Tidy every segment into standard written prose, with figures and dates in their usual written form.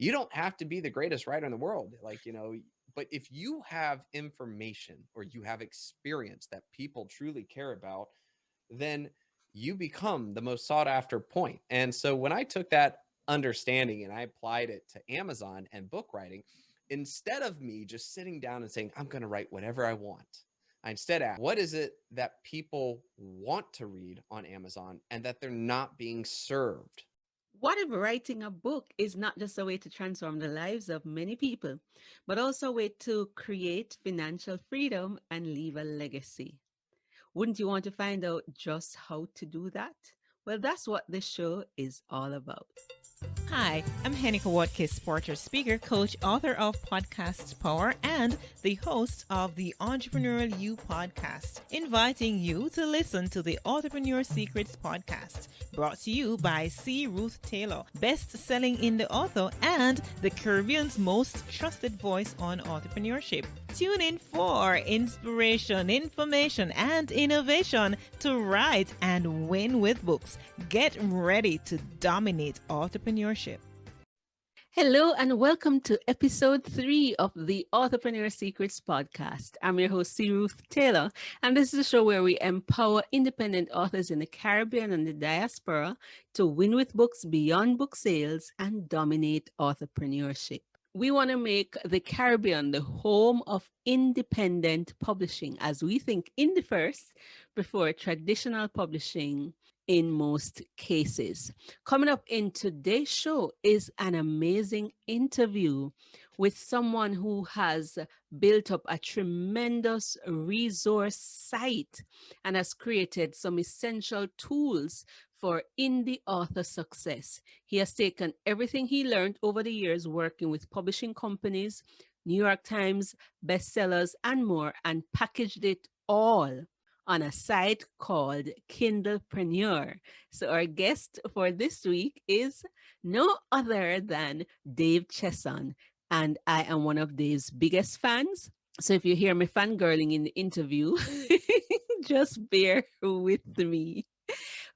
You don't have to be the greatest writer in the world. But if you have information or you have experience that people truly care about, then you become the most sought after point. And so when I took that understanding and I applied it to Amazon and book writing, instead of me just sitting down and saying, I'm going to write whatever I want, I instead asked, what is it that people want to read on Amazon and that they're not being served? What if writing a book is not just a way to transform the lives of many people, but also a way to create financial freedom and leave a legacy? Wouldn't you want to find out just how to do that? Well, that's what this show is all about. Hi, I'm Hennika Watkis, Porter speaker, coach, author of Podcast Power, and the host of the Entrepreneurial You podcast, inviting you to listen to the Entrepreneur Secrets podcast, brought to you by C. Ruth Taylor, best-selling indie author and the Caribbean's most trusted voice on entrepreneurship. Tune in for inspiration, information, and innovation to write and win with books. Get ready to dominate entrepreneurship. Hello, and welcome to episode 3 of the Entrepreneur Secrets podcast. I'm your host, C. Ruth Taylor, and this is a show where we empower independent authors in the Caribbean and the diaspora to win with books beyond book sales and dominate entrepreneurship. We want to make the Caribbean the home of independent publishing, as we think indie first before traditional publishing in most cases. Coming up in today's show is an amazing interview with someone who has built up a tremendous resource site and has created some essential tools for indie author success. He has taken everything he learned over the years working with publishing companies, New York Times bestsellers, and more, and packaged it all on a site called Kindlepreneur. So our guest for this week is no other than Dave Chesson, and I am one of Dave's biggest fans. So if you hear me fangirling in the interview, just bear with me.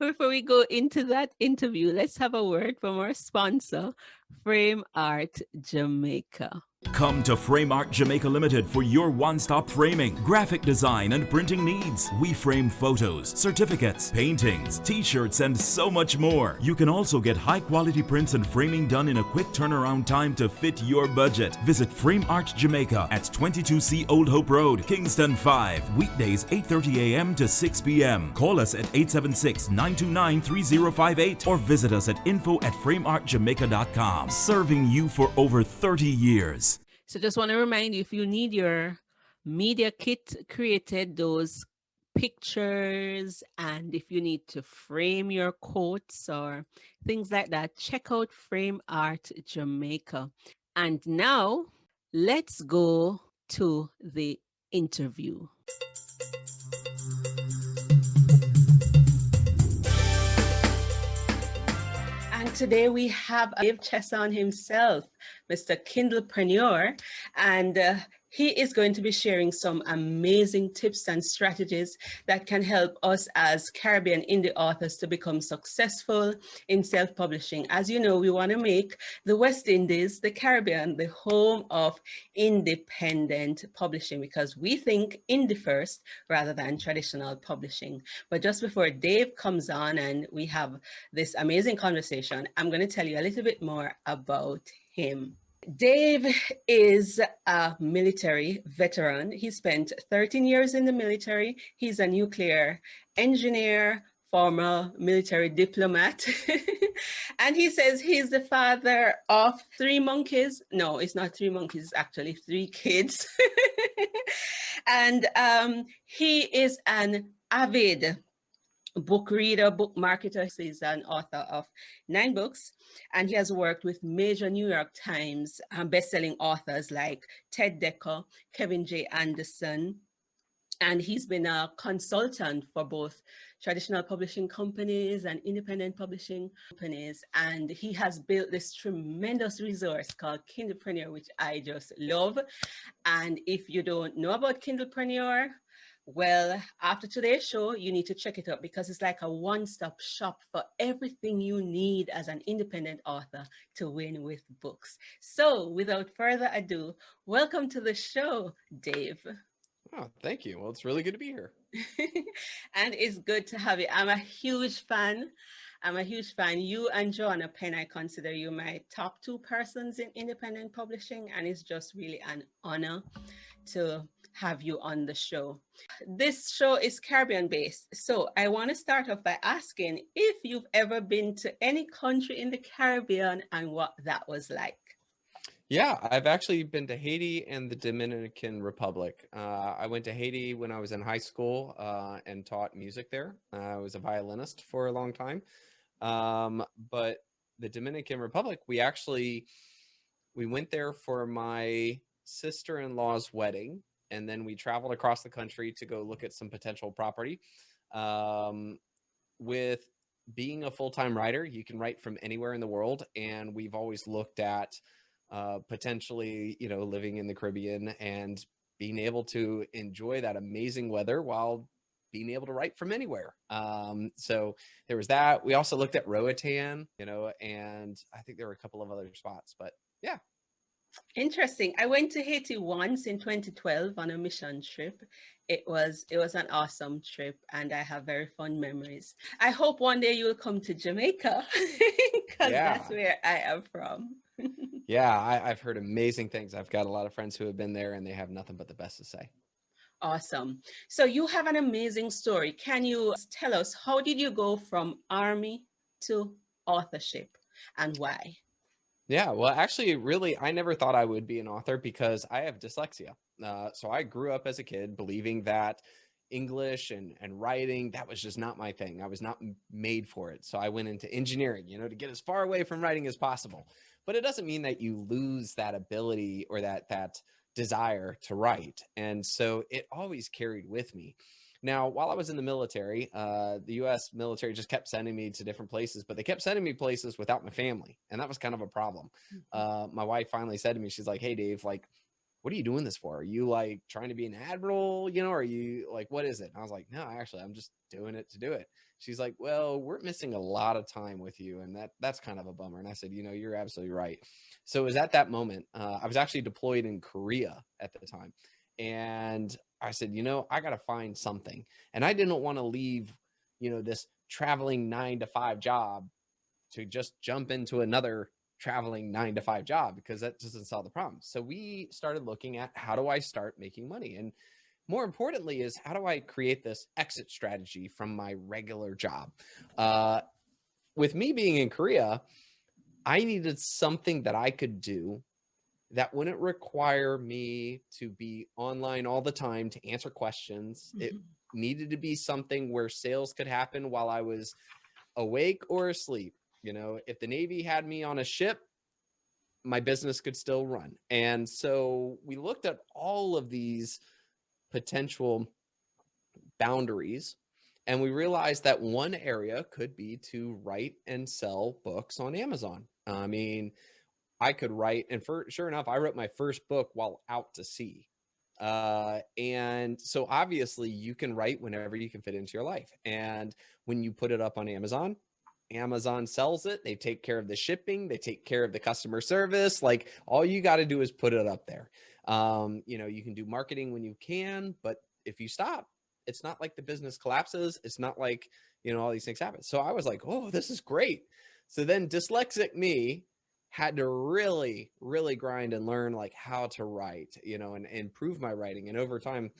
Before we go into that interview, let's have a word from our sponsor, Frame Art Jamaica. Come to Frame Art Jamaica Limited for your one-stop framing, graphic design, and printing needs. We frame photos, certificates, paintings, t-shirts, and so much more. You can also get high-quality prints and framing done in a quick turnaround time to fit your budget. Visit Frame Art Jamaica at 22C Old Hope Road, Kingston 5. Weekdays 8:30 a.m. to 6 p.m. Call us at 876-929-3058 or visit us at info@frameartjamaica.com. Serving you for over 30 years. So just want to remind you, if you need your media kit created, those pictures, and if you need to frame your quotes or things like that, check out Frame Art Jamaica. And now let's go to the interview. And today we have Dave Chesson himself, Mr. Kindlepreneur, and he is going to be sharing some amazing tips and strategies that can help us as Caribbean indie authors to become successful in self-publishing. As you know, we want to make the West Indies, the Caribbean, the home of independent publishing because we think indie first rather than traditional publishing. But just before Dave comes on and we have this amazing conversation, I'm going to tell you a little bit more about him. Dave is a military veteran. He spent 13 years in the military. He's a nuclear engineer, former military diplomat. And he says he's the father of 3 monkeys. No, it's not 3 monkeys, it's actually 3 kids. And he is an avid book reader, book marketer. He's an author of 9 books, and he has worked with major New York Times best-selling authors like Ted Decker, Kevin J. Anderson, and he's been a consultant for both traditional publishing companies and independent publishing companies, and he has built this tremendous resource called Kindlepreneur, which I just love. And if you don't know about Kindlepreneur, Well, after today's show, you need to check it out because it's like a one-stop shop for everything you need as an independent author to win with books. So, without further ado, welcome to the show, Dave. Oh, thank you. Well, it's really good to be here. And it's good to have you. I'm a huge fan. I'm a huge fan. You and Joanna Penn, I consider you my top two persons in independent publishing, and it's just really an honor to have you on the show. This show is Caribbean based. So I want to start off by asking if you've ever been to any country in the Caribbean and what that was like. Yeah, I've actually been to Haiti and the Dominican Republic. I went to Haiti when I was in high school and taught music there. I was a violinist for a long time. But the Dominican Republic, we went there for my sister-in-law's wedding, and then we traveled across the country to go look at some potential property. With being a full-time writer, you can write from anywhere in the world, and we've always looked at potentially, living in the Caribbean and being able to enjoy that amazing weather while being able to write from anywhere. So there was that. We also looked at Roatan, and I think there were a couple of other spots, but yeah. Interesting. I went to Haiti once in 2012 on a mission trip. It was an awesome trip, and I have very fond memories. I hope one day you will come to Jamaica because that's where I am from. Yeah, I've heard amazing things. I've got a lot of friends who have been there, and they have nothing but the best to say. Awesome. So you have an amazing story. Can you tell us, how did you go from army to authorship and why? Yeah, well, actually, really, I never thought I would be an author because I have dyslexia. So I grew up as a kid believing that English and writing, that was just not my thing. I was not made for it. So I went into engineering, to get as far away from writing as possible. But it doesn't mean that you lose that ability or that desire to write. And so it always carried with me. Now, while I was in the military, the U.S. military just kept sending me to different places, but they kept sending me places without my family. And that was kind of a problem. My wife finally said to me, she's like, "Hey, Dave, like, what are you doing this for? Are you like trying to be an admiral? Are you like, what is it?" And I was like, "No, actually, I'm just doing it to do it." She's like, "Well, we're missing a lot of time with you. And that's kind of a bummer." And I said, "You're absolutely right." So it was at that moment, I was actually deployed in Korea at the time. And I said, I got to find something. And I didn't want to leave, this traveling 9-to-5 job to just jump into another traveling 9-to-5 job because that doesn't solve the problem. So we started looking at, how do I start making money? And more importantly is, how do I create this exit strategy from my regular job? With me being in Korea, I needed something that I could do that wouldn't require me to be online all the time to answer questions. It needed to be something where sales could happen while I was awake or asleep. If the Navy had me on a ship, my business could still run. And so we looked at all of these potential boundaries, and we realized that one area could be to write and sell books on Amazon. I mean, I could write, and sure enough, I wrote my first book while out to sea. And so obviously you can write whenever you can fit into your life. And when you put it up on Amazon, Amazon sells it. They take care of the shipping. They take care of the customer service. Like, all you got to do is put it up there. You can do marketing when you can, but if you stop, it's not like the business collapses. It's not like, all these things happen. So I was like, oh, this is great. So then dyslexic me had to really, really grind and learn like how to write, and improve my writing. And over time,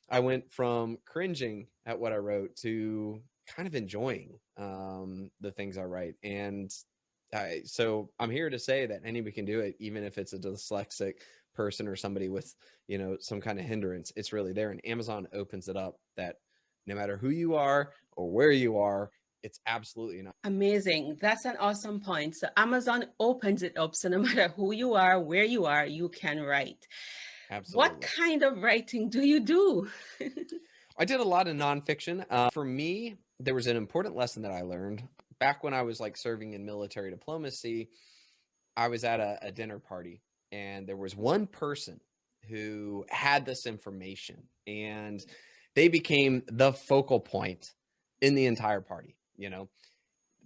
I went from cringing at what I wrote to kind of enjoying the things I write. And so I'm here to say that anybody can do it, even if it's a dyslexic person or somebody with, some kind of hindrance. It's really there. And Amazon opens it up that no matter who you are or where you are, it's absolutely not. Amazing. That's an awesome point. So Amazon opens it up. So no matter who you are, where you are, you can write. Absolutely. What kind of writing do you do? I did a lot of nonfiction. For me, there was an important lesson that I learned back when I was like serving in military diplomacy. I was at a dinner party, and there was one person who had this information, and they became the focal point in the entire party,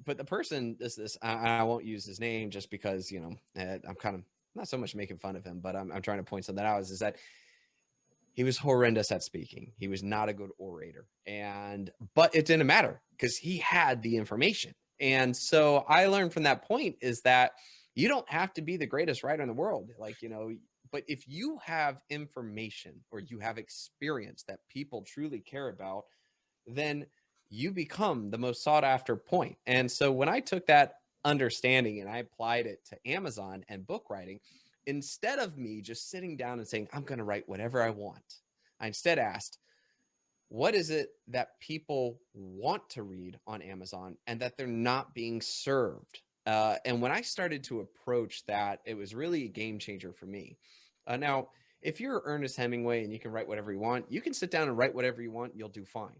but the person I won't use his name just because, I'm kind of not so much making fun of him, but I'm trying to point something out is that he was horrendous at speaking. He was not a good orator. But it didn't matter because he had the information. And so I learned from that point is that you don't have to be the greatest writer in the world. But if you have information or you have experience that people truly care about, then you become the most sought after point. And so when I took that understanding and I applied it to Amazon and book writing, instead of me just sitting down and saying, I'm going to write whatever I want, I instead asked, what is it that people want to read on Amazon and that they're not being served? And when I started to approach that, it was really a game changer for me. Now, if you're Ernest Hemingway and you can write whatever you want, you can sit down and write whatever you want, you'll do fine.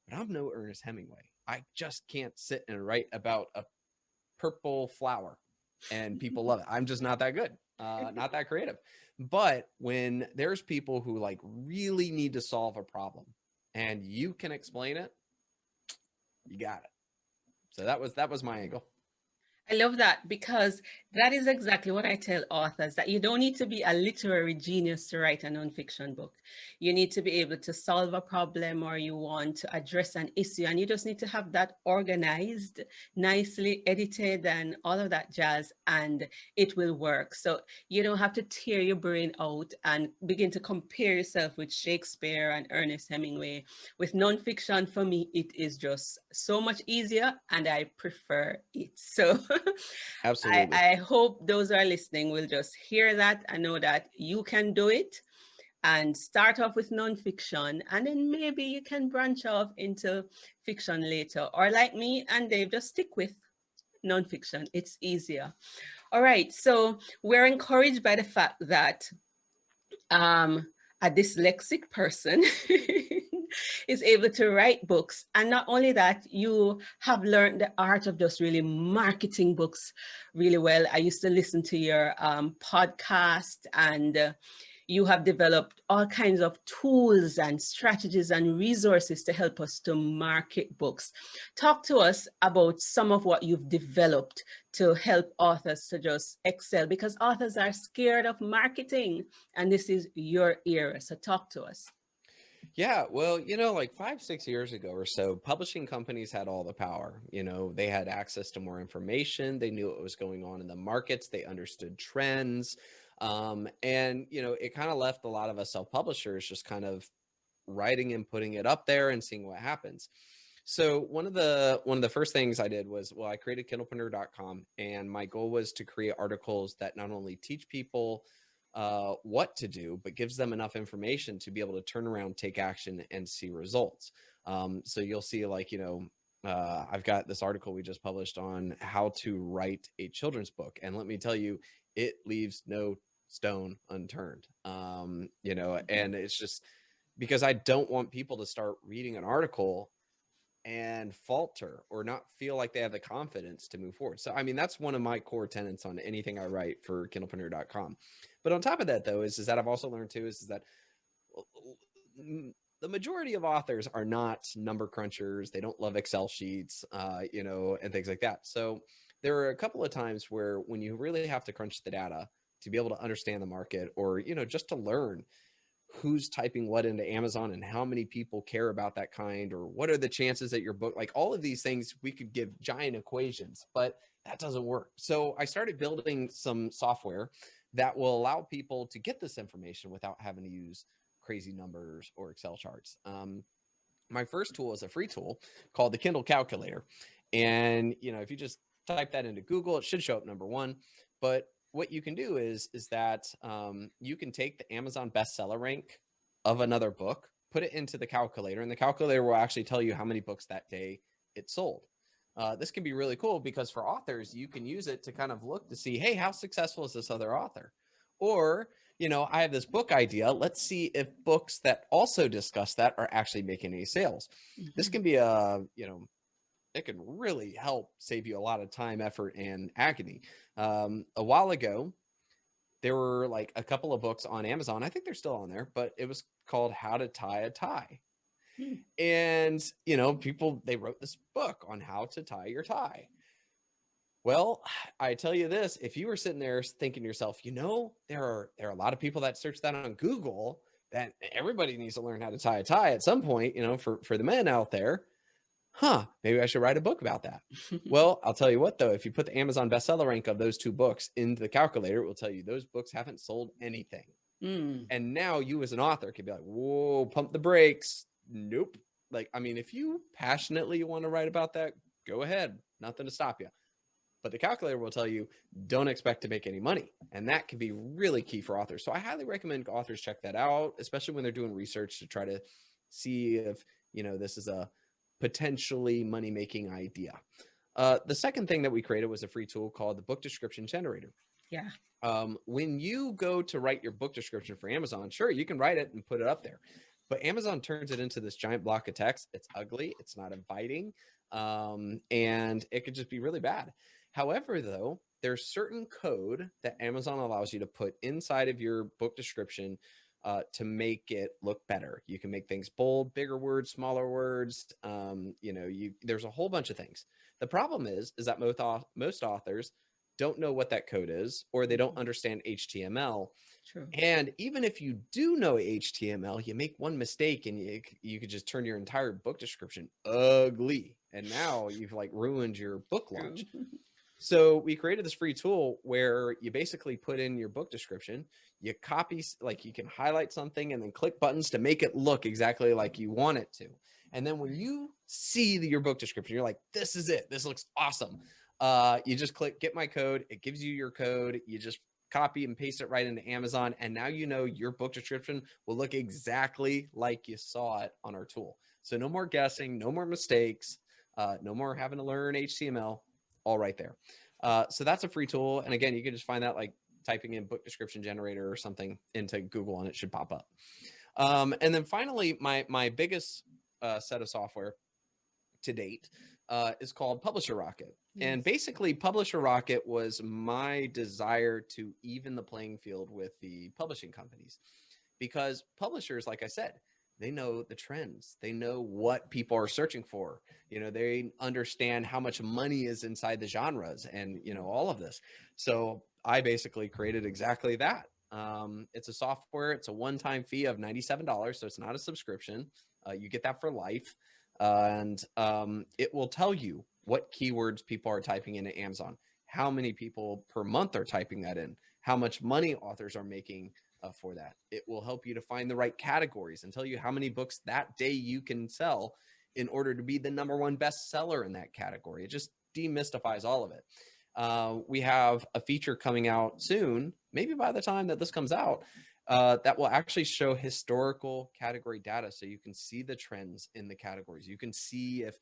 But I'm no Ernest Hemingway. I just can't sit and write about a purple flower and people love it. I'm just not that good, not that creative. But when there's people who really need to solve a problem and you can explain it, you got it. So that was my angle. I love that, because that is exactly what I tell authors, that you don't need to be a literary genius to write a nonfiction book. You need to be able to solve a problem, or you want to address an issue, and you just need to have that organized, nicely edited and all of that jazz, and it will work. So you don't have to tear your brain out and begin to compare yourself with Shakespeare and Ernest Hemingway. With nonfiction, for me, it is just so much easier and I prefer it. So Absolutely. I hope those who are listening will just hear that and know that you can do it, and start off with nonfiction, and then maybe you can branch off into fiction later. Or like me and Dave, just stick with nonfiction. It's easier. All right. So we're encouraged by the fact that a dyslexic person is able to write books. And not only that, you have learned the art of just really marketing books really well. I used to listen to your podcast, and you have developed all kinds of tools and strategies and resources to help us to market books. Talk to us about some of what you've developed to help authors to just excel, because authors are scared of marketing, and this is your era. So talk to us. Yeah, well, 5, 6 years ago or so, publishing companies had all the power. They had access to more information. They knew what was going on in the markets. They understood trends. It kind of left a lot of us self-publishers just kind of writing and putting it up there and seeing what happens. So one of the first things I did was, I created Kindlepreneur.com, and my goal was to create articles that not only teach people what to do, but gives them enough information to be able to turn around, take action, and see results. So you'll see I've got this article we just published on how to write a children's book. And let me tell you, it leaves no stone unturned. And it's just because I don't want people to start reading an article and falter or not feel like they have the confidence to move forward. So, that's one of my core tenets on anything I write for Kindlepreneur.com. But on top of that, though, is that I've also learned too, is that the majority of authors are not number crunchers. They don't love Excel sheets, and things like that. So there are a couple of times where when you really have to crunch the data to be able to understand the market, or, just to learn who's typing what into Amazon and how many people care about that kind, or what are the chances that your book, all of these things, we could give giant equations, but that doesn't work. So I started building some software that will allow people to get this information without having to use crazy numbers or Excel charts. My first tool is a free tool called the Kindle Calculator. And, if you just type that into Google, it should show up number one. But what you can do is that you can take the Amazon bestseller rank of another book, put it into the calculator, and the calculator will actually tell you how many books that day it sold. This can be really cool because for authors, you can use it to kind of look to see, hey, how successful is this other author? Or, I have this book idea. Let's see if books that also discuss that are actually making any sales. Mm-hmm. This can be it can really help save you a lot of time, effort, and agony. A while ago, there were like a couple of books on Amazon. I think they're still on there, but it was called How to Tie a Tie. And, you know, people, they wrote this book on how to tie your tie. Well, I tell you this, if you were sitting there thinking to yourself, you know, there are a lot of people that search that on Google, that everybody needs to learn how to tie a tie at some point, you know, for the men out there. Maybe I should write a book about that. Well, I'll tell you what, though, if you put the Amazon bestseller rank of those two books into the calculator, it will tell you those books haven't sold anything. And now you as an author can be like, whoa, pump the brakes. Nope. Like, I mean, if you passionately want to write about that, go ahead. Nothing to stop you. But the calculator will tell you, don't expect to make any money. And that can be really key for authors. So I highly recommend authors check that out, especially when they're doing research to try to see if, you know, this is a potentially money-making idea. The second thing that we created was a free tool called the Book Description Generator. Yeah. When you go to write your book description for Amazon, sure, you can write it and put it up there. But Amazon turns it into this giant block of text. It's ugly. It's not inviting. And it could just be really bad. However, though, there's certain code that Amazon allows you to put inside of your book description to make it look better. You can make things bold, bigger words, smaller words. You know, there's a whole bunch of things. The problem is that most authors don't know what that code is, or they don't understand HTML. True. And even if you do know HTML, you make one mistake and you could just turn your entire book description ugly. And now you've like ruined your book launch. So we created this free tool where you basically put in your book description, you copy, like you can highlight something and then click buttons to make it look exactly like you want it to. And then when you see your book description, you're like, this is it. This looks awesome. You just click get my code. It gives you your code. You just copy and paste it right into Amazon. And now you know your book description will look exactly like you saw it on our tool. So no more guessing, no more mistakes, no more having to learn HTML, all right there. So that's a free tool. And again, you can just find that like typing in book description generator or something into Google and it should pop up. And then finally, my biggest set of software to date is called Publisher Rocket. And basically Publisher Rocket was my desire to even the playing field with the publishing companies, because publishers, like I said, they know the trends. They know what people are searching for. You know, they understand how much money is inside the genres and, you know, all of this. So I basically created exactly that. It's a software. It's a one-time fee of $97. So it's not a subscription. You get that for life. And it will tell you what keywords people are typing into Amazon, how many people per month are typing that in, how much money authors are making for that. It will help you to find the right categories and tell you how many books that day you can sell in order to be the #1 bestseller in that category. It just demystifies all of it. We have a feature coming out soon, maybe by the time that this comes out, that will actually show historical category data. So you can see the trends in the categories. You can see if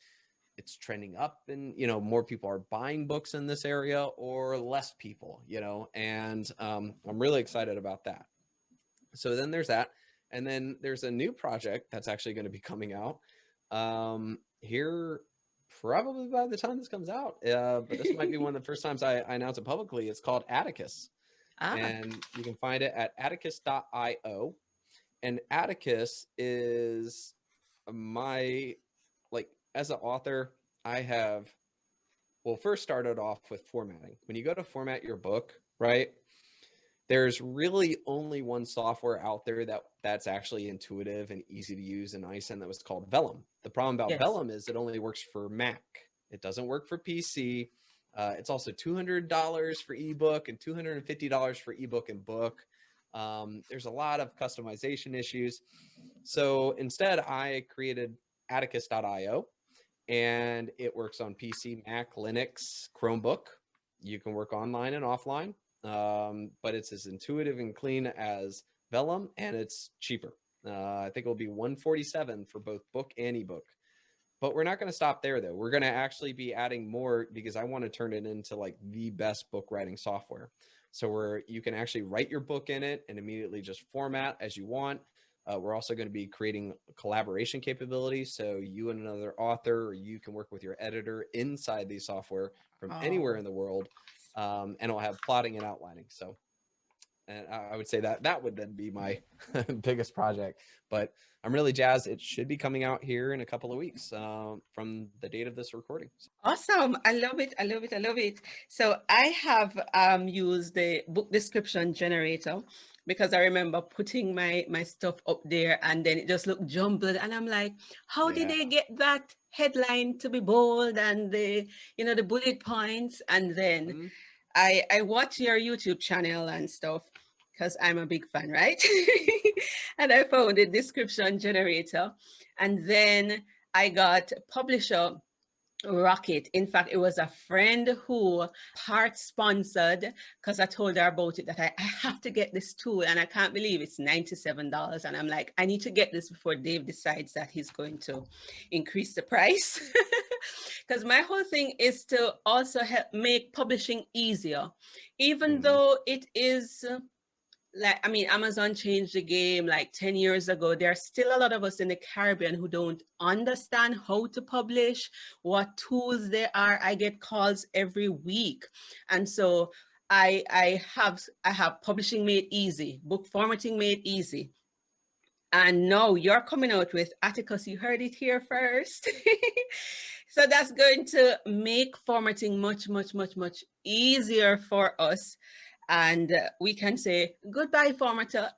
it's trending up and, you know, more people are buying books in this area or less people, you know, and I'm really excited about that. So then there's that. And then there's a new project that's actually going to be coming out here probably by the time this comes out. But this might be one of the first times I announce it publicly. It's called Atticus. And you can find it at atticus.io. And Atticus is my, like, as an author, I have, well, first started off with formatting. When you go to format your book, right, there's really only one software out there that's actually intuitive and easy to use and nice, and that was called Vellum. The problem about Vellum is it only works for Mac. It doesn't work for PC. It's also $200 for ebook and $250 for ebook and book. There's a lot of customization issues. So instead, I created Atticus.io, and it works on PC, Mac, Linux, Chromebook. You can work online and offline, but it's as intuitive and clean as Vellum, and it's cheaper. I think it'll be $147 for both book and ebook. But we're not going to stop there, though. We're going to actually be adding more because I want to turn it into like the best book writing software. So where you can actually write your book in it and immediately just format as you want. We're also going to be creating collaboration capabilities. So you and another author, or you can work with your editor inside the software from anywhere in the world. And it'll have plotting and outlining. So And I would say that that would then be my biggest project. But I'm really jazzed. It should be coming out here in a couple of weeks from the date of this recording. Awesome. I love it. I love it. I love it. So I have used the book description generator because I remember putting my stuff up there and then it just looked jumbled. And I'm like, how did they get that headline to be bold and the, the bullet points? And then I watch your YouTube channel and stuff because I'm a big fan, right? And I found the description generator. And then I got Publisher Rocket. In fact, it was a friend who part sponsored because I told her about it that I have to get this tool and I can't believe it's $97. And I'm like, I need to get this before Dave decides that he's going to increase the price. Because my whole thing is to also help make publishing easier, even though it is like, I mean, Amazon changed the game like 10 years ago. There are still a lot of us in the Caribbean who don't understand how to publish, what tools there are. I get calls every week. And so I have publishing made easy, book formatting made easy. And now you're coming out with Atticus. You heard it here first. So that's going to make formatting much, much, much, much easier for us. And we can say, goodbye, formatter,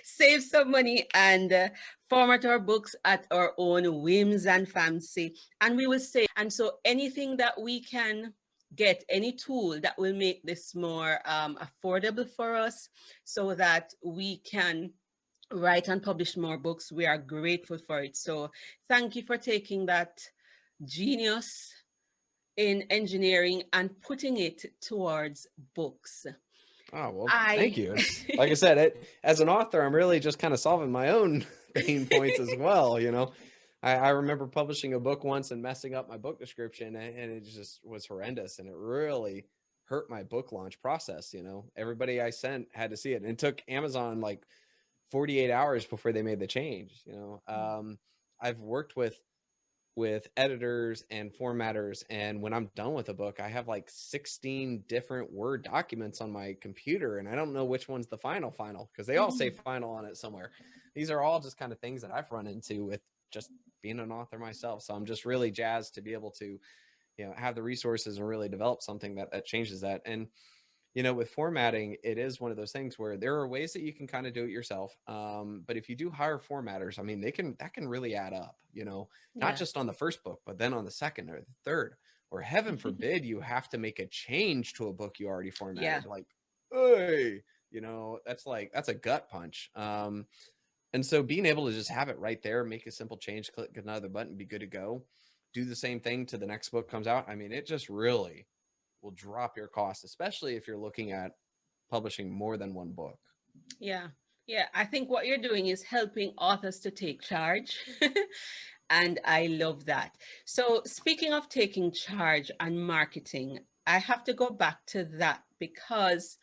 save some money and format our books at our own whims and fancy. And we will say, and so anything that we can get, any tool that will make this more affordable for us so that we can write and publish more books, we are grateful for it. So thank you for taking that genius in engineering and putting it towards books. Oh, well, thank you. Like I said, as an author, I'm really just kind of solving my own pain points as well. I remember publishing a book once and messing up my book description, and it just was horrendous. And it really hurt my book launch process. Everybody I sent had to see it. And it took Amazon like 48 hours before they made the change. I've worked with editors and formatters, and when I'm done with a book, I have like 16 different Word documents on my computer, and I don't know which one's the final because they all say final on it somewhere. These are all just kind of things that I've run into with just being an author myself. So I'm just really jazzed to be able to have the resources and really develop something that changes that. And with formatting, it is one of those things where there are ways that you can kind of do it yourself. But if you do hire formatters, I mean, that can really add up, not just on the first book, but then on the second or the third, or heaven forbid, you have to make a change to a book you already formatted. Yeah. Like, hey, that's a gut punch. And so being able to just have it right there, make a simple change, click another button, be good to go, do the same thing to the next book comes out. I mean, it just really will drop your costs, especially if you're looking at publishing more than one book. Yeah. I think what you're doing is helping authors to take charge. And I love that. So speaking of taking charge and marketing, I have to go back to that because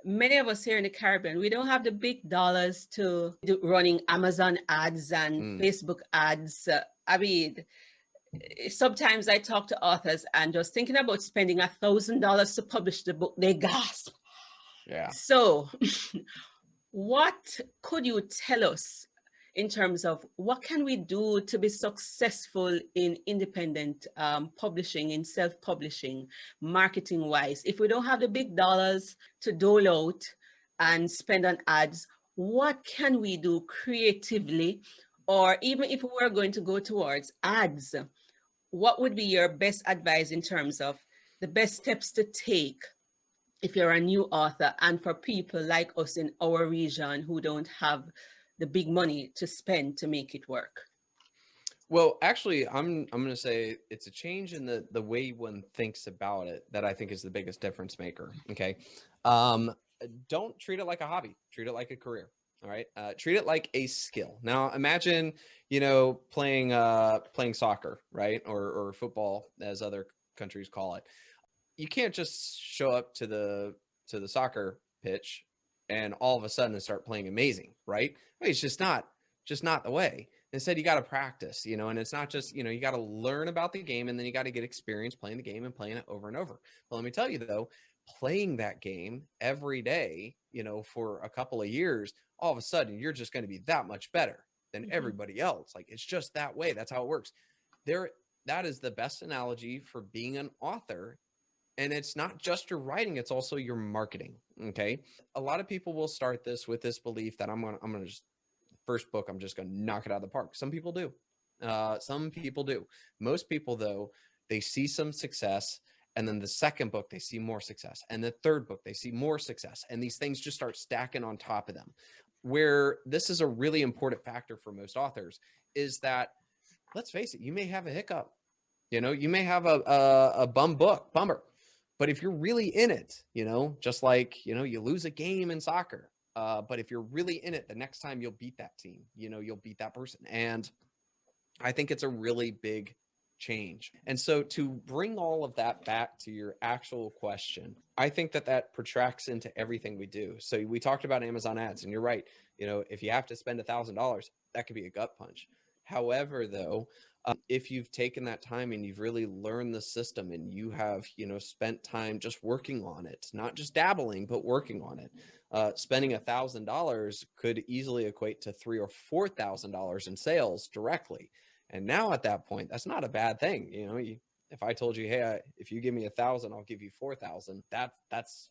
many of us here in the Caribbean, we don't have the big dollars to do running Amazon ads and Facebook ads. I mean, sometimes I talk to authors and just thinking about spending $1,000 to publish the book, they gasp. Yeah. So what could you tell us in terms of what can we do to be successful in independent publishing, in self-publishing, marketing-wise? If we don't have the big dollars to dole out and spend on ads, what can we do creatively? Or even if we're going to go towards ads, what would be your best advice in terms of the best steps to take if you're a new author and for people like us in our region who don't have the big money to spend to make it work? Well, actually, I'm going to say it's a change in the way one thinks about it that I think is the biggest difference maker. Okay. Don't treat it like a hobby, treat it like a career. All right. Treat it like a skill. Now imagine, playing soccer, right? Or football, as other countries call it. You can't just show up to the soccer pitch and all of a sudden start playing amazing, right? I mean, it's just not the way. Instead, you got to practice, and it's not just, you got to learn about the game and then you got to get experience playing the game and playing it over and over. But let me tell you though, playing that game every day, you know, for a couple of years, all of a sudden you're just going to be that much better than everybody else. Like, it's just that way. That's how it works. That is the best analogy for being an author. And it's not just your writing, it's also your marketing. Okay. A lot of people will start this with this belief that I'm going to just, first book, I'm just going to knock it out of the park. Some people do. Some people do. Most people, though, they see some success, and then the second book, they see more success. And the third book, they see more success. And these things just start stacking on top of them. Where this is a really important factor for most authors is that, let's face it, you may have a hiccup. You know, you may have a bummer. But if you're really in it, you know, just like, you know, you lose a game in soccer. But if you're really in it, the next time you'll beat that team, you know, you'll beat that person. And I think it's a really big change. And so to bring all of that back to your actual question, I think that protracts into everything we do. So we talked about Amazon ads, and you're right. You know, if you have to spend $1,000, that could be a gut punch. However, though, if you've taken that time and you've really learned the system and you have, you know, spent time just working on it, not just dabbling, but working on it, spending $1,000 could easily equate to $3,000 or $4,000 in sales directly. And now at that point, that's not a bad thing. You know, if I told you, hey, if you give me 1,000, I'll give you 4,000. That's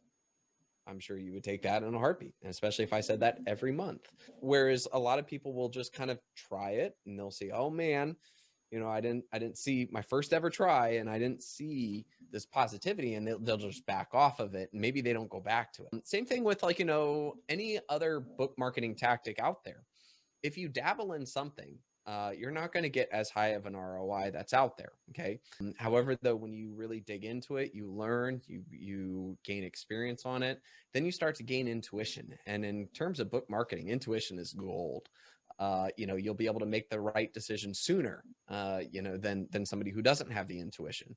I'm sure you would take that in a heartbeat, and especially if I said that every month. Whereas a lot of people will just kind of try it and they'll say, oh man, you know, I didn't see my first ever try, and I didn't see this positivity, and they'll just back off of it. And maybe they don't go back to it. Same thing with, like, you know, any other book marketing tactic out there. If you dabble in something, you're not going to get as high of an ROI that's out there. Okay. However, though, when you really dig into it, you learn, you gain experience on it, then you start to gain intuition. And in terms of book marketing, intuition is gold. You know, you'll be able to make the right decision sooner, you know, than somebody who doesn't have the intuition.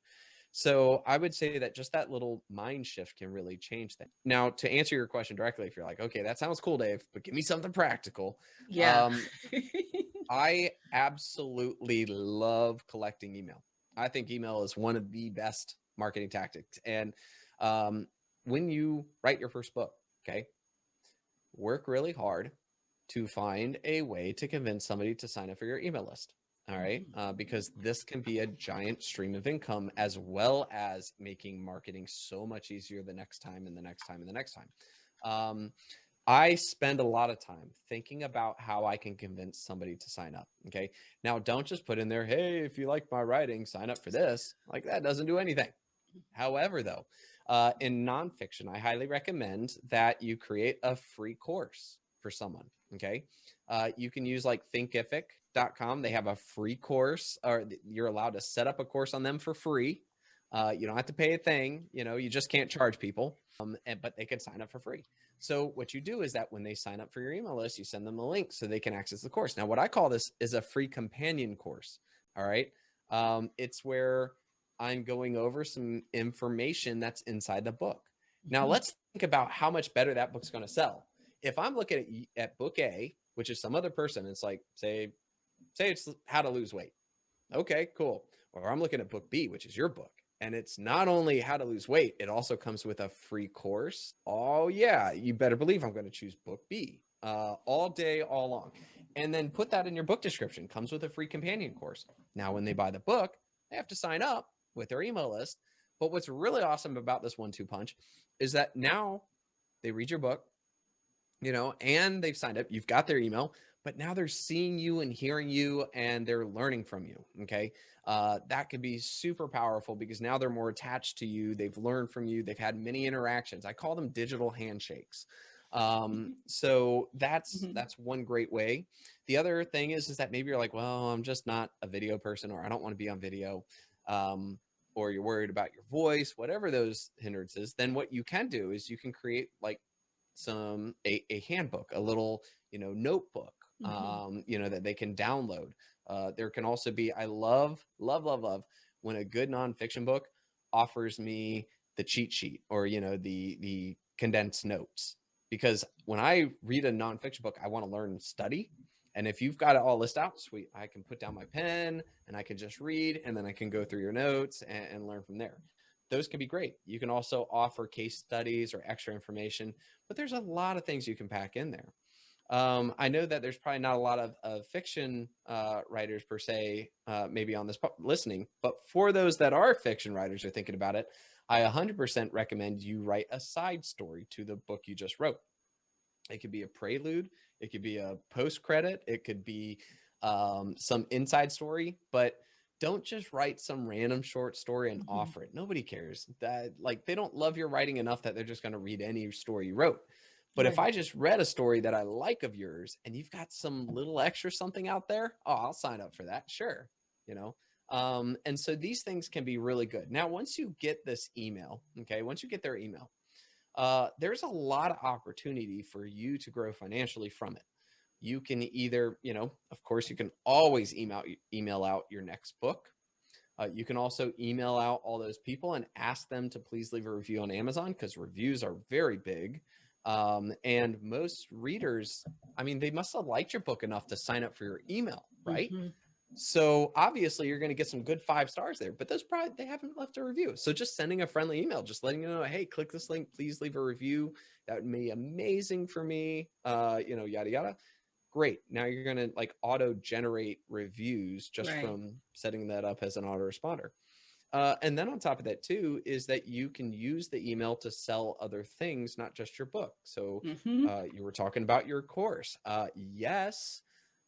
So I would say that just that little mind shift can really change that. Now, to answer your question directly, if you're like, okay, that sounds cool, Dave, but give me something practical. Yeah. I absolutely love collecting email. I think email is one of the best marketing tactics. And when you write your first book, okay, work really hard to find a way to convince somebody to sign up for your email list. All right. Because this can be a giant stream of income, as well as making marketing so much easier the next time and the next time and the next time. I spend a lot of time thinking about how I can convince somebody to sign up. Okay. Now, don't just put in there, hey, if you like my writing, sign up for this. Like, that doesn't do anything. However, though, in nonfiction, I highly recommend that you create a free course for someone. Okay. You can use like thinkific.com. They have a free course, or you're allowed to set up a course on them for free. You don't have to pay a thing, you know, you just can't charge people, but they can sign up for free. So what you do is that when they sign up for your email list, you send them a link so they can access the course. Now, what I call this is a free companion course. All right. It's where I'm going over some information that's inside the book. Now, let's think about how much better that book's going to sell. If I'm looking at book A, which is some other person, it's like, say it's how to lose weight. Okay, cool. Or I'm looking at book B, which is your book. And it's not only how to lose weight, it also comes with a free course. Oh yeah, you better believe I'm going to choose book B all day, all long. And then put that in your book description. Comes with a free companion course. Now, when they buy the book, they have to sign up with their email list. But what's really awesome about this 1-2 punch is that now they read your book, you know, and they've signed up. You've got their email, but now they're seeing you and hearing you, and they're learning from you. Okay. That could be super powerful because now they're more attached to you. They've learned from you. They've had many interactions. I call them digital handshakes. So that's one great way. The other thing is that maybe you're like, well, I'm just not a video person, or I don't want to be on video. Or you're worried about your voice, whatever those hindrances, then what you can do is you can create like a handbook, a little, you know, notebook, you know, that they can download. There can also be, I love when a good nonfiction book offers me the cheat sheet, or, you know, the condensed notes, because when I read a nonfiction book, I want to learn and study. And if you've got it all listed out, sweet, I can put down my pen and I can just read, and then I can go through your notes and learn from there. those can be great. You can also offer case studies or extra information, but there's a lot of things you can pack in there. I know that there's probably not a lot of fiction writers per se, maybe on this listening, but for those that are fiction writers or thinking about it, I 100% recommend you write a side story to the book you just wrote. It could be a prelude, it could be a post credit, it could be some inside story, but don't just write some random short story and offer it. Nobody cares. That, like, they don't love your writing enough that they're just going to read any story you wrote. But if I just read a story that I like of yours and you've got some little extra something out there, oh, I'll sign up for that. Sure. You know? And so these things can be really good. Now, once you get this email, okay, once you get their email, there's a lot of opportunity for you to grow financially from it. You can either, you know, of course, you can always email out your next book. You can also email out all those people and ask them to please leave a review on Amazon, because reviews are very big. And most readers, I mean, they must have liked your book enough to sign up for your email, right? So obviously you're going to get some good 5 stars there, but those probably, they haven't left a review. So just sending a friendly email, just letting you know, hey, click this link, please leave a review. That would be amazing for me. You know, yada, yada. Great. Now you're going to like auto generate reviews just from setting that up as an autoresponder. And then on top of that too, is that you can use the email to sell other things, not just your book. So you were talking about your course. Yes,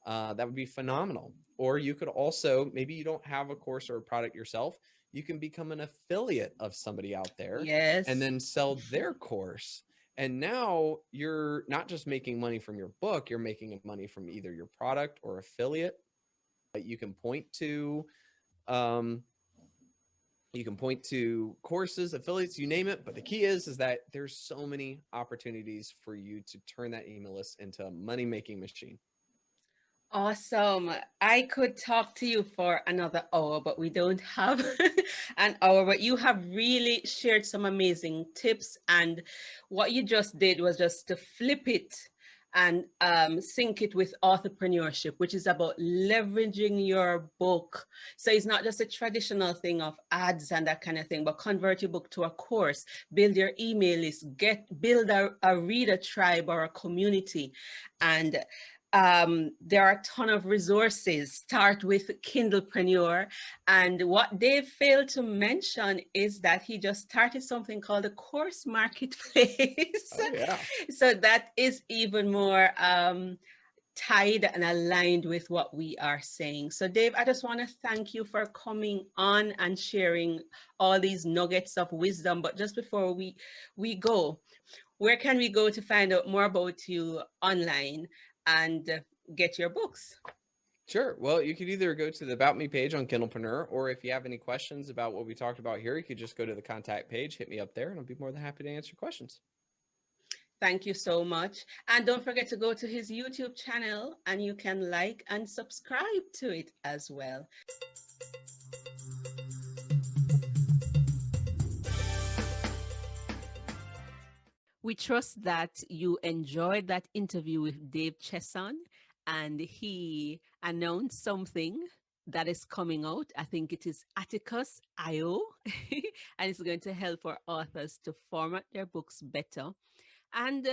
that would be phenomenal. Or you could also, maybe you don't have a course or a product yourself. You can become an affiliate of somebody out there and then sell their course. And now you're not just making money from your book, you're making money from either your product or affiliate. You can point to, courses, affiliates, you name it. But the key is that there's so many opportunities for you to turn that email list into a money-making machine. Awesome. I could talk to you for another hour, but we don't have an hour. But you have really shared some amazing tips. And what you just did was just to flip it and sync it with authorpreneurship, which is about leveraging your book. So it's not just a traditional thing of ads and that kind of thing, but convert your book to a course, build your email list, build a reader tribe or a community. And there are a ton of resources. Start with Kindlepreneur. And what Dave failed to mention is that he just started something called a course marketplace. Oh, yeah. So that is even more tied and aligned with what we are saying. So Dave, I just want to thank you for coming on and sharing all these nuggets of wisdom. But just before we go, where can we go to find out more about you online and get your books? Sure. Well, you could either go to the About Me page on Kindlepreneur, or if you have any questions about what we talked about here, you could just go to the contact page, hit me up there, and I'll be more than happy to answer questions. Thank you so much. And don't forget to go to his YouTube channel, and you can like and subscribe to it as well. We trust that you enjoyed that interview with Dave Chesson, and he announced something that is coming out. I think it is Atticus IO, and it's going to help our authors to format their books better. And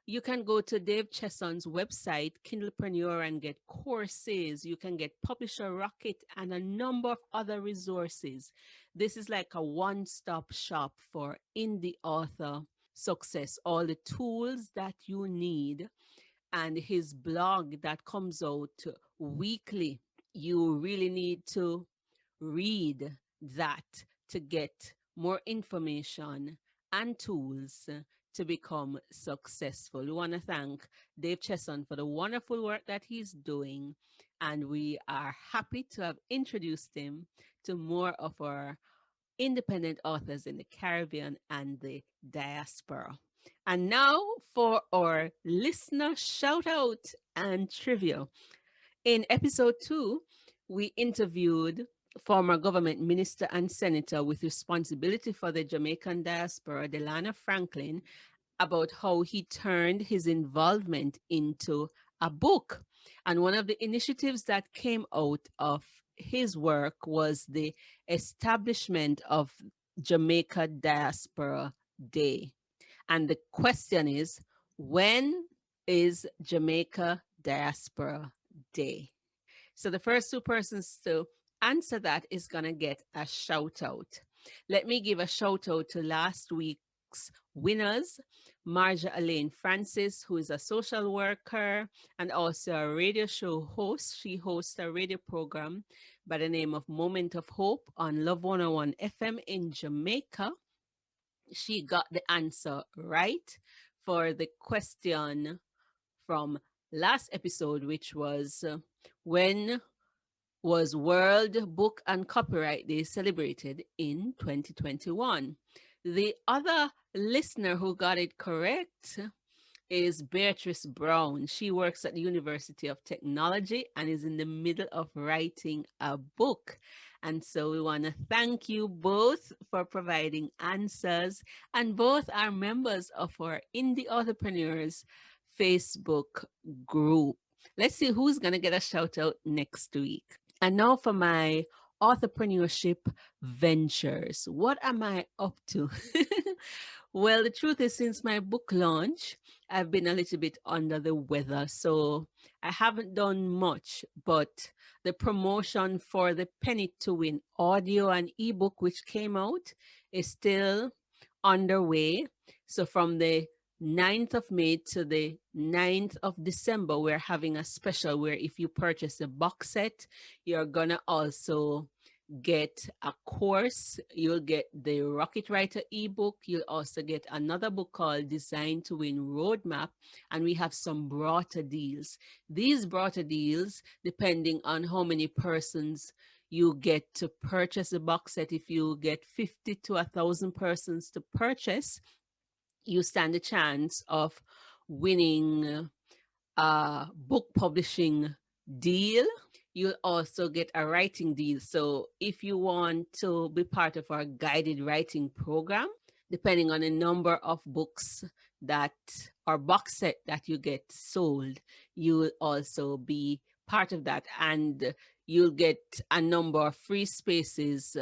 you can go to Dave Chesson's website, Kindlepreneur, and get courses. You can get Publisher Rocket and a number of other resources. This is like a one-stop shop for indie author success, all the tools that you need, and his blog that comes out weekly. You really need to read that to get more information and tools to become successful. We want to thank Dave Chesson for the wonderful work that he's doing, and we are happy to have introduced him to more of our independent authors in the Caribbean and the diaspora. And now for our listener shout out and trivia. In episode 2, we interviewed former government minister and senator with responsibility for the Jamaican diaspora, Delana Franklin, about how he turned his involvement into a book. And one of the initiatives that came out of his work was the establishment of Jamaica Diaspora Day. And the question is, when is Jamaica Diaspora Day? So the first two persons to answer that is going to get a shout out. Let me give a shout out to last week's winners, Marja Elaine Francis, who is a social worker and also a radio show host. She hosts a radio program by the name of Moment of Hope on Love 101 FM in Jamaica. She got the answer right for the question from last episode, which was when was World Book and Copyright Day celebrated in 2021? The other listener who got it correct is Beatrice Brown. She works at the University of Technology and is in the middle of writing a book. And so we want to thank you both for providing answers. And both are members of our Indie Entrepreneurs Facebook group. Let's see who's going to get a shout out next week. And now for my entrepreneurship ventures. What am I up to? Well, the truth is, since my book launch, I've been a little bit under the weather. So I haven't done much, but the promotion for the Penny to Win audio and ebook, which came out, is still underway. So from the 9th of May to the 9th of December, we're having a special where if you purchase a box set, you're going to also get a course. You'll get the Rocket Writer ebook. You'll also get another book called Design to Win Roadmap. And we have some barter deals. These barter deals, depending on how many persons you get to purchase a box set, if you get 50 to 1,000 persons to purchase, you stand a chance of winning a book publishing deal. You'll also get a writing deal. So if you want to be part of our guided writing program, depending on the number of books that or box set that you get sold, you'll also be part of that. And you'll get a number of free spaces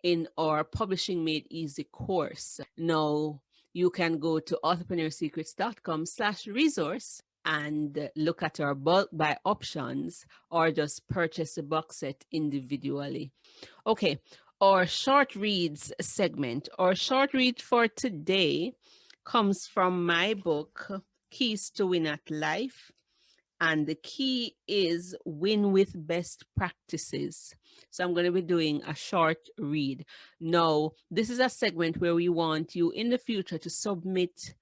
in our Publishing Made Easy course. Now, you can go to entrepreneursecrets.com/resource and look at our bulk buy options or just purchase a box set individually. Okay, our short reads segment. Our short read for today comes from my book, Keys to Win at Life. And the key is win with best practices. So I'm going to be doing a short read. Now, this is a segment where we want you in the future to submit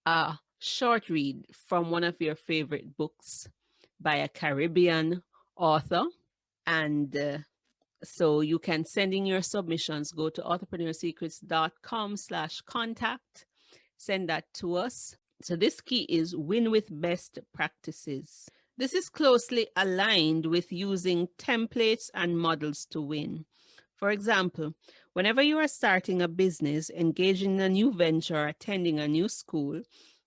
a short read from one of your favorite books by a Caribbean author. And so you can send in your submissions. Go to entrepreneursecrets.com/contact. Send that to us. So this key is win with best practices. This is closely aligned with using templates and models to win. For example, whenever you are starting a business, engaging in a new venture, or attending a new school,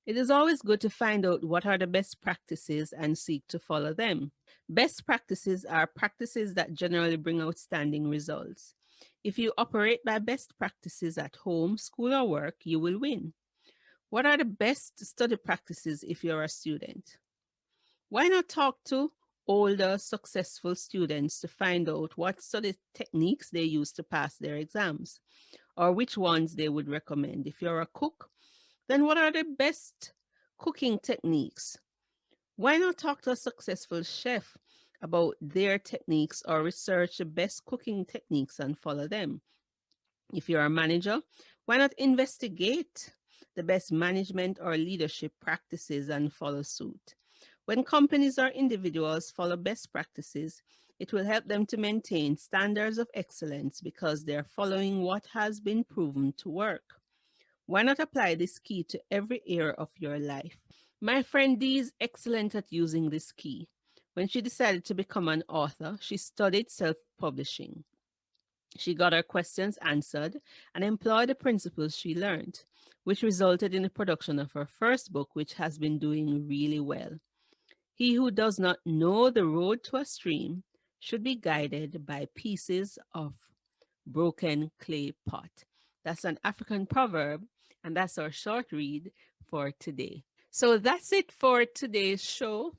it is always good to find out what are the best practices and seek to follow them. Best practices are practices that generally bring outstanding results. If you operate by best practices at home, school, or work, you will win. What are the best study practices if you're a student? Why not talk to older, successful students to find out what study techniques they use to pass their exams, or which ones they would recommend? If you're a cook, then what are the best cooking techniques? Why not talk to a successful chef about their techniques or research the best cooking techniques and follow them? If you're a manager, why not investigate the best management or leadership practices and follow suit? When companies or individuals follow best practices, it will help them to maintain standards of excellence because they're following what has been proven to work. Why not apply this key to every area of your life? My friend Dee is excellent at using this key. When she decided to become an author, she studied self-publishing. She got her questions answered and employed the principles she learned, which resulted in the production of her first book, which has been doing really well. He who does not know the road to a stream should be guided by pieces of broken clay pot. That's an African proverb, and that's our short read for today. So that's it for today's show.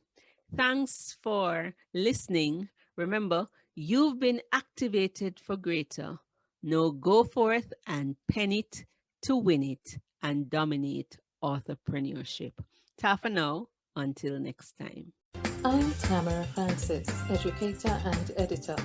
Thanks for listening. Remember, you've been activated for greater. Now go forth and pen it to win it and dominate authorpreneurship. Ta for now. Until next time. I'm Tamara Francis, educator and editor.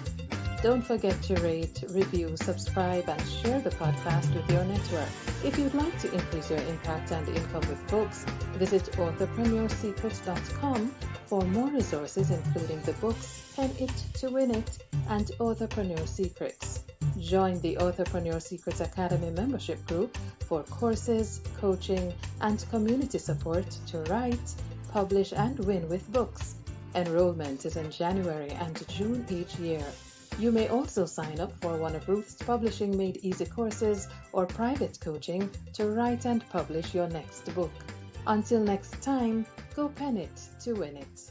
Don't forget to rate, review, subscribe, and share the podcast with your network. If you'd like to increase your impact and income with books, visit authorpreneursecrets.com for more resources, including the books Pen It to Win It and Authorpreneur Secrets. Join the Authorpreneur Secrets Academy membership group for courses, coaching, and community support to write, publish, and win with books. Enrollment is in January and June each year. You may also sign up for one of Ruth's Publishing Made Easy courses or private coaching to write and publish your next book. Until next time, go pen it to win it.